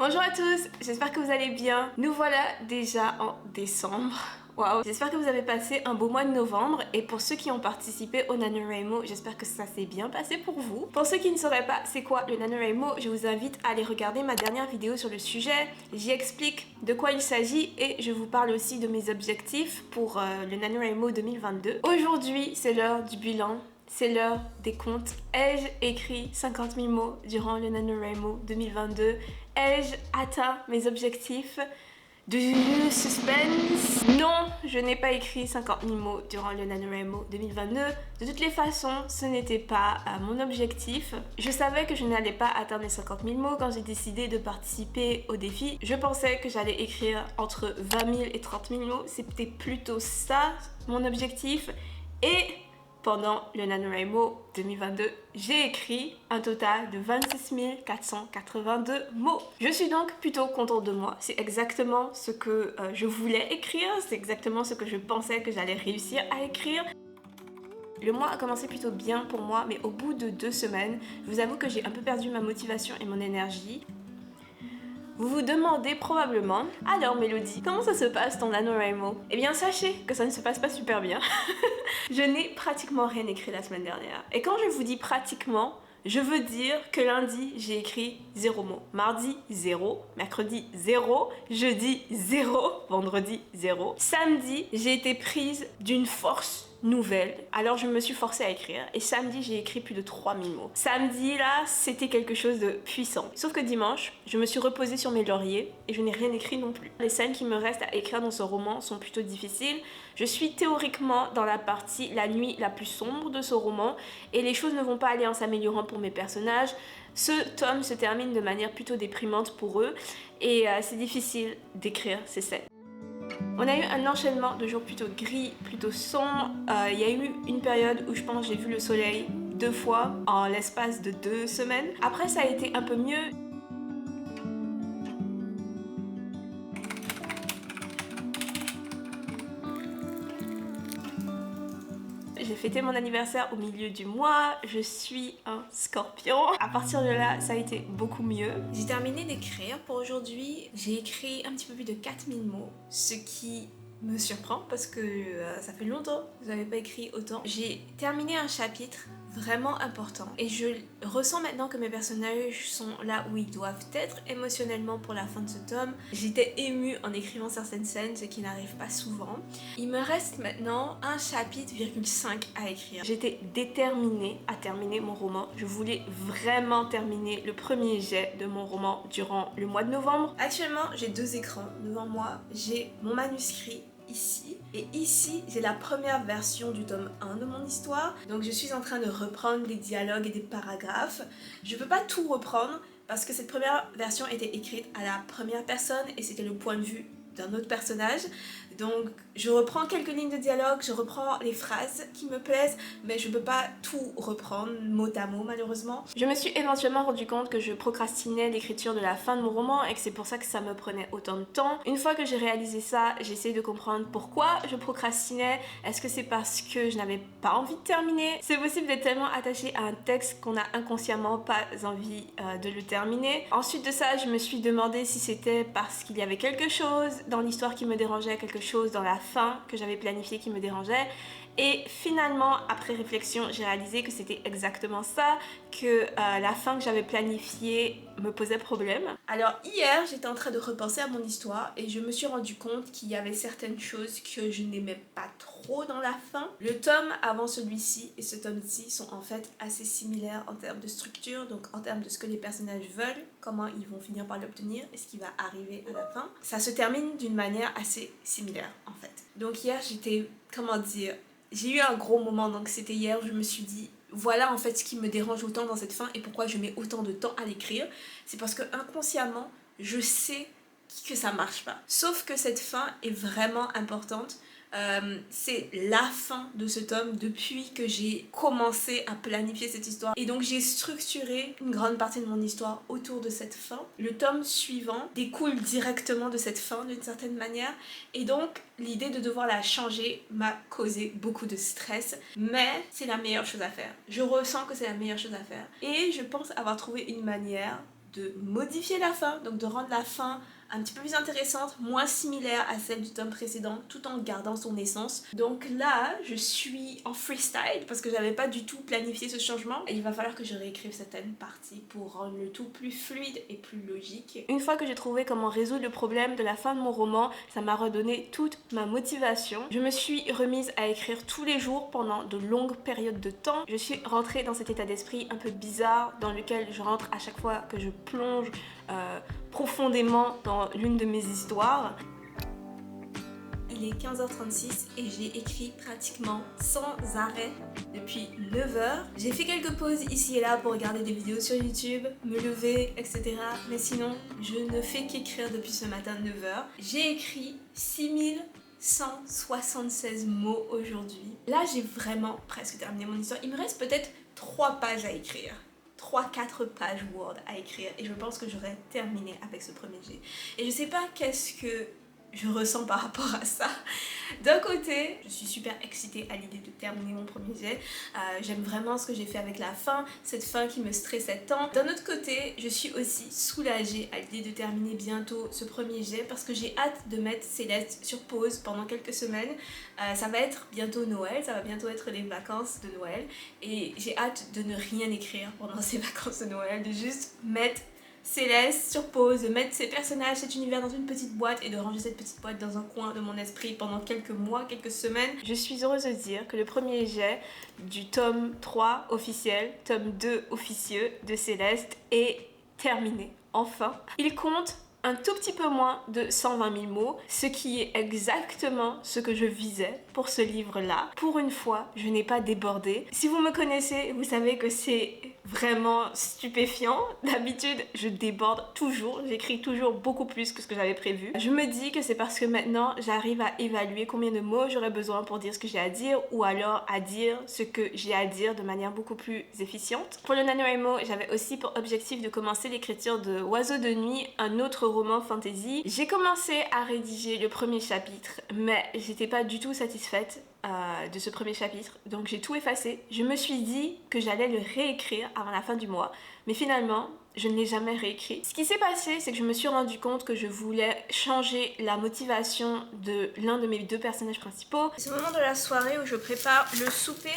Bonjour à tous, j'espère que vous allez bien. Nous voilà déjà en décembre. Waouh! J'espère que vous avez passé un beau mois de novembre et pour ceux qui ont participé au NaNoWriMo, j'espère que ça s'est bien passé pour vous. Pour ceux qui ne sauraient pas c'est quoi le NaNoWriMo, je vous invite à aller regarder ma dernière vidéo sur le sujet. J'y explique de quoi il s'agit et je vous parle aussi de mes objectifs pour le NaNoWriMo 2022. Aujourd'hui, c'est l'heure du bilan. C'est l'heure des comptes. Ai-je écrit 50 000 mots durant le NaNoWriMo 2022? Ai-je atteint mes objectifs? De suspense? Non, je n'ai pas écrit 50 000 mots durant le NaNoWriMo 2022. De toutes les façons, ce n'était pas mon objectif. Je savais que je n'allais pas atteindre les 50 000 mots quand j'ai décidé de participer au défi. Je pensais que j'allais écrire entre 20 000 et 30 000 mots. C'était plutôt ça mon objectif. Et pendant le NaNoWriMo 2022, j'ai écrit un total de 26 482 mots. Je suis donc plutôt contente de moi. C'est exactement ce que je voulais écrire, c'est exactement ce que je pensais que j'allais réussir à écrire. Le mois a commencé plutôt bien pour moi, mais au bout de 2 semaines, je vous avoue que j'ai un peu perdu ma motivation et mon énergie. Vous vous demandez probablement, alors Mélodie, comment ça se passe ton NaNoWriMo? Eh bien sachez que ça ne se passe pas super bien. Je n'ai pratiquement rien écrit la semaine dernière. Et quand je vous dis pratiquement, je veux dire que lundi, j'ai écrit 0 mot. Mardi, 0. Mercredi, 0. Jeudi, 0. Vendredi, 0. Samedi, j'ai été prise d'une force nouvelle. Alors je me suis forcée à écrire. Et samedi, j'ai écrit plus de 3000 mots. Samedi, là, c'était quelque chose de puissant. Sauf que dimanche, je me suis reposée sur mes lauriers et je n'ai rien écrit non plus. Les scènes qui me restent à écrire dans ce roman sont plutôt difficiles. Je suis théoriquement dans la partie la nuit la plus sombre de ce roman et les choses ne vont pas aller en s'améliorant pour mes personnages. Ce tome se termine de manière plutôt déprimante pour eux et c'est difficile d'écrire ces scènes. On a eu un enchaînement de jours plutôt gris, plutôt sombres. Il y a eu une période où je pense j'ai vu le soleil 2 fois en l'espace de 2 semaines. Après ça a été un peu mieux. J'ai fêté mon anniversaire au milieu du mois, je suis un scorpion. À partir de là, ça a été beaucoup mieux. J'ai terminé d'écrire pour aujourd'hui. J'ai écrit un petit peu plus de 4000 mots, ce qui me surprend parce que ça fait longtemps que je n'avais pas écrit autant. J'ai terminé un chapitre vraiment important et je ressens maintenant que mes personnages sont là où ils doivent être émotionnellement pour la fin de ce tome. J'étais émue en écrivant certaines scènes, ce qui n'arrive pas souvent. Il me reste maintenant un chapitre, 5 à écrire. J'étais déterminée à terminer mon roman. Je voulais vraiment terminer le premier jet de mon roman durant le mois de novembre. Actuellement, j'ai 2 écrans devant moi. J'ai mon manuscrit ici et ici j'ai la première version du tome 1 de mon histoire, donc je suis en train de reprendre des dialogues et des paragraphes. Je peux pas tout reprendre parce que cette première version était écrite à la première personne et c'était le point de vue d'un autre personnage, donc je reprends quelques lignes de dialogue, je reprends les phrases qui me plaisent, mais je peux pas tout reprendre mot à mot malheureusement. Je me suis éventuellement rendu compte que je procrastinais l'écriture de la fin de mon roman et que c'est pour ça que ça me prenait autant de temps. Une fois que j'ai réalisé ça, j'ai essayé de comprendre pourquoi je procrastinais. Est-ce que c'est parce que je n'avais pas envie de terminer? C'est possible d'être tellement attaché à un texte qu'on a inconsciemment pas envie de le terminer. Ensuite de ça, je me suis demandé si c'était parce qu'il y avait quelque chose dans l'histoire qui me dérangeait, quelque chose dans la fin que j'avais planifié qui me dérangeait. Et finalement, après réflexion, j'ai réalisé que c'était exactement ça, que la fin que j'avais planifiée me posait problème. Alors hier, j'étais en train de repenser à mon histoire et je me suis rendu compte qu'il y avait certaines choses que je n'aimais pas trop dans la fin. Le tome avant celui-ci et ce tome-ci sont en fait assez similaires en termes de structure, donc en termes de ce que les personnages veulent, comment ils vont finir par l'obtenir et ce qui va arriver à la fin. Ça se termine d'une manière assez similaire en fait. Donc hier, j'étais, comment dire, j'ai eu un gros moment, donc c'était hier où je me suis dit voilà en fait ce qui me dérange autant dans cette fin et pourquoi je mets autant de temps à l'écrire. C'est parce que inconsciemment, je sais que ça marche pas. Sauf que cette fin est vraiment importante. C'est la fin de ce tome depuis que j'ai commencé à planifier cette histoire et donc j'ai structuré une grande partie de mon histoire autour de cette fin. Le tome suivant découle directement de cette fin d'une certaine manière et donc l'idée de devoir la changer m'a causé beaucoup de stress, mais c'est la meilleure chose à faire. Je ressens que c'est la meilleure chose à faire et je pense avoir trouvé une manière de modifier la fin, donc de rendre la fin un petit peu plus intéressante, moins similaire à celle du tome précédent, tout en gardant son essence. Donc là, je suis en freestyle parce que j'avais pas du tout planifié ce changement. Et il va falloir que je réécrive certaines parties pour rendre le tout plus fluide et plus logique. Une fois que j'ai trouvé comment résoudre le problème de la fin de mon roman, ça m'a redonné toute ma motivation. Je me suis remise à écrire tous les jours pendant de longues périodes de temps. Je suis rentrée dans cet état d'esprit un peu bizarre dans lequel je rentre à chaque fois que je plonge profondément dans l'une de mes histoires. Il est 15h36 et j'ai écrit pratiquement sans arrêt depuis 9h. J'ai fait quelques pauses ici et là pour regarder des vidéos sur YouTube, me lever, etc. Mais sinon, je ne fais qu'écrire depuis ce matin 9h. J'ai écrit 6176 mots aujourd'hui. Là, j'ai vraiment presque terminé mon histoire. Il me reste peut-être 3 pages à écrire. 3-4 pages Word à écrire et je pense que j'aurai terminé avec ce premier jet. Et je sais pas qu'est-ce que je ressens par rapport à ça. D'un côté, je suis super excitée à l'idée de terminer mon premier jet. J'aime vraiment ce que j'ai fait avec la fin, cette fin qui me stressait tant. D'un autre côté, je suis aussi soulagée à l'idée de terminer bientôt ce premier jet parce que j'ai hâte de mettre Céleste sur pause pendant quelques semaines. Ça va être bientôt Noël, ça va bientôt être les vacances de Noël et j'ai hâte de ne rien écrire pendant ces vacances de Noël, de juste mettre Céleste sur pause, de mettre ces personnages, cet univers dans une petite boîte et de ranger cette petite boîte dans un coin de mon esprit pendant quelques mois, quelques semaines. Je suis heureuse de dire que le premier jet du tome 3 officiel, tome 2 officieux de Céleste est terminé, enfin. Il compte un tout petit peu moins de 120 000 mots, ce qui est exactement ce que je visais pour ce livre-là. Pour une fois, je n'ai pas débordé. Si vous me connaissez, vous savez que c'est vraiment stupéfiant. D'habitude, je déborde toujours, j'écris toujours beaucoup plus que ce que j'avais prévu. Je me dis que c'est parce que maintenant, j'arrive à évaluer combien de mots j'aurais besoin pour dire ce que j'ai à dire ou alors à dire ce que j'ai à dire de manière beaucoup plus efficiente. Pour le NaNoWriMo, j'avais aussi pour objectif de commencer l'écriture de Oiseaux de nuit, un autre roman fantasy. J'ai commencé à rédiger le premier chapitre, mais j'étais pas du tout satisfaite de ce premier chapitre, donc j'ai tout effacé. Je me suis dit que j'allais le réécrire avant la fin du mois, mais finalement je ne l'ai jamais réécrit. Ce qui s'est passé, c'est que je me suis rendu compte que je voulais changer la motivation de l'un de mes 2 personnages principaux. C'est le moment de la soirée où je prépare le souper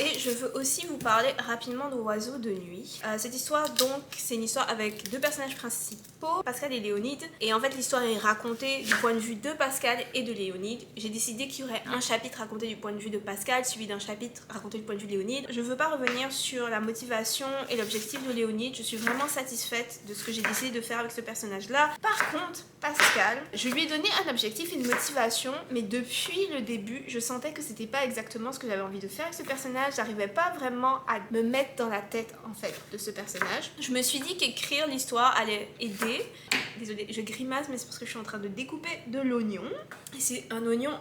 et je veux aussi vous parler rapidement d'Oiseaux de nuit. Cette histoire, donc, c'est une histoire avec 2 personnages principaux, Pascal et Léonide. Et en fait, l'histoire est racontée du point de vue de Pascal et de Léonide. J'ai décidé qu'il y aurait un chapitre raconté du point de vue de Pascal, suivi d'un chapitre raconté du point de vue de Léonide. Je veux pas revenir sur la motivation et l'objectif de Léonide. Je suis vraiment satisfaite de ce que j'ai décidé de faire avec ce personnage-là. Par contre, Pascal, je lui ai donné un objectif et une motivation, mais depuis le début, je sentais que c'était pas exactement ce que j'avais envie de faire avec ce personnage. J'arrivais pas vraiment à me mettre dans la tête, en fait, de ce personnage. Je me suis dit qu'écrire l'histoire allait aider. Désolée, je grimace, mais c'est parce que je suis en train de découper de l'oignon. Et c'est un oignon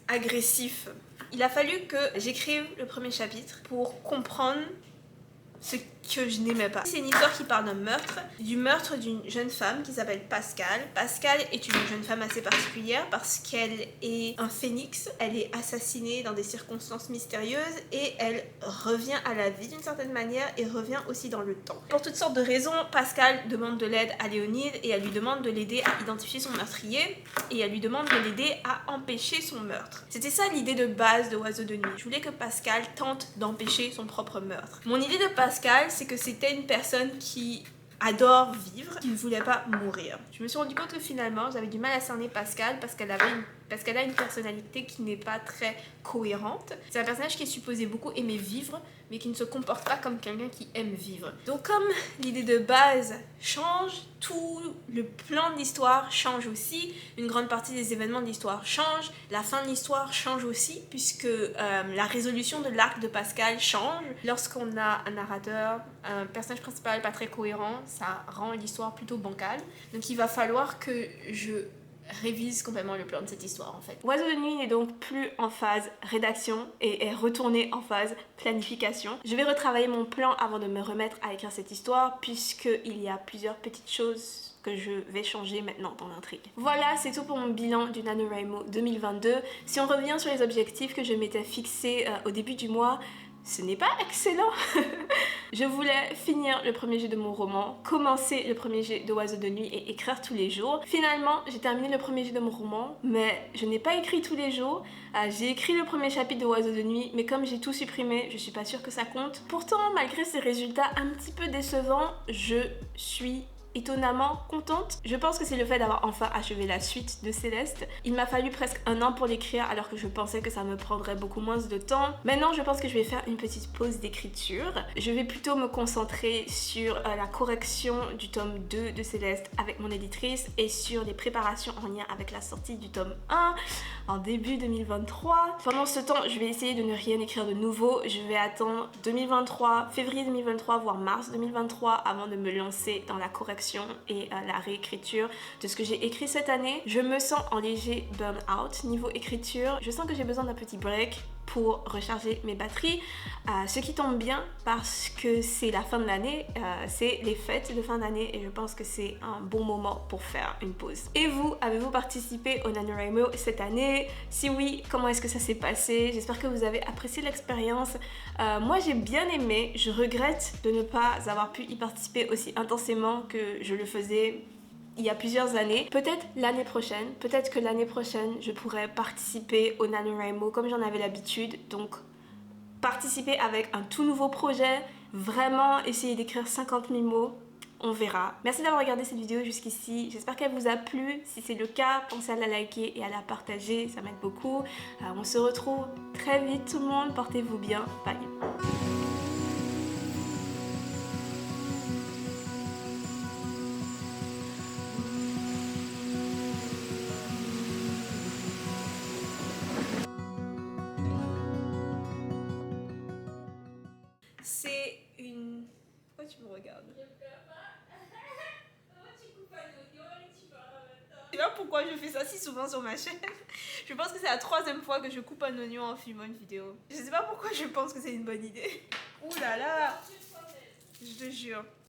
agressif. Il a fallu que j'écrive le premier chapitre pour comprendre ce que je n'aimais pas. C'est une histoire qui parle d'un meurtre, du meurtre d'une jeune femme qui s'appelle Pascal. Pascal est une jeune femme assez particulière parce qu'elle est un phénix, elle est assassinée dans des circonstances mystérieuses et elle revient à la vie d'une certaine manière et revient aussi dans le temps. Pour toutes sortes de raisons, Pascal demande de l'aide à Léonide et elle lui demande de l'aider à identifier son meurtrier et elle lui demande de l'aider à empêcher son meurtre. C'était ça l'idée de base de Oiseaux de nuit. Je voulais que Pascal tente d'empêcher son propre meurtre. Mon idée de Pascal, c'est que c'était une personne qui adore vivre, qui ne voulait pas mourir. Je me suis rendu compte que finalement, j'avais du mal à cerner Pascal parce qu'elle a une personnalité qui n'est pas très cohérente. C'est un personnage qui est supposé beaucoup aimer vivre, mais qui ne se comporte pas comme quelqu'un qui aime vivre. Donc comme l'idée de base change, tout le plan de l'histoire change aussi, une grande partie des événements de l'histoire change, la fin de l'histoire change aussi, puisque la résolution de l'arc de Pascal change. Lorsqu'on a un narrateur, un personnage principal pas très cohérent, ça rend l'histoire plutôt bancale. Donc il va falloir que je révise complètement le plan de cette histoire en fait. Oiseaux de nuit n'est donc plus en phase rédaction et est retourné en phase planification. Je vais retravailler mon plan avant de me remettre à écrire cette histoire puisqu'il y a plusieurs petites choses que je vais changer maintenant dans l'intrigue. Voilà, c'est tout pour mon bilan du NaNoWriMo 2022. Si on revient sur les objectifs que je m'étais fixés au début du mois, ce n'est pas excellent. Je voulais finir le premier jet de mon roman, commencer le premier jet de Oiseaux de nuit et écrire tous les jours. Finalement, j'ai terminé le premier jet de mon roman, mais je n'ai pas écrit tous les jours. J'ai écrit le premier chapitre de Oiseaux de nuit, mais comme j'ai tout supprimé, je suis pas sûre que ça compte. Pourtant, malgré ces résultats un petit peu décevants, je suis étonnamment contente. Je pense que c'est le fait d'avoir enfin achevé la suite de Céleste. Il m'a fallu presque 1 an pour l'écrire alors que je pensais que ça me prendrait beaucoup moins de temps. Maintenant, je pense que je vais faire une petite pause d'écriture. Je vais plutôt me concentrer sur la correction du tome 2 de Céleste avec mon éditrice et sur les préparations en lien avec la sortie du tome 1 en début 2023. Pendant ce temps, je vais essayer de ne rien écrire de nouveau. Je vais attendre 2023, février 2023, voire mars 2023 avant de me lancer dans la correction et la réécriture de ce que j'ai écrit cette année. Je me sens en léger burn-out niveau écriture. Je sens que j'ai besoin d'un petit break pour recharger mes batteries, ce qui tombe bien parce que c'est la fin de l'année, c'est les fêtes de fin d'année et je pense que c'est un bon moment pour faire une pause. Et vous, avez-vous participé au NaNoWriMo cette année? Si oui, comment est-ce que ça s'est passé? J'espère que vous avez apprécié l'expérience. Moi j'ai bien aimé, je regrette de ne pas avoir pu y participer aussi intensément que je le faisais il y a plusieurs années. Peut-être l'année prochaine, peut-être que l'année prochaine je pourrais participer au NaNoWriMo comme j'en avais l'habitude, donc participer avec un tout nouveau projet, vraiment essayer d'écrire 50 000 mots, on verra. Merci d'avoir regardé cette vidéo jusqu'ici, j'espère qu'elle vous a plu. Si c'est le cas, pensez à la liker et à la partager, ça m'aide beaucoup. On se retrouve très vite tout le monde, portez-vous bien, bye. C'est une... Pourquoi tu me regardes? Je pleure pas. Pourquoi tu coupes un oignon et tu parles en même temps? Je sais pas pourquoi je fais ça si souvent sur ma chaîne. Je pense que c'est la 3e fois que je coupe un oignon en filmant une vidéo. Je sais pas pourquoi je pense que c'est une bonne idée. Ouh là là. Je te jure.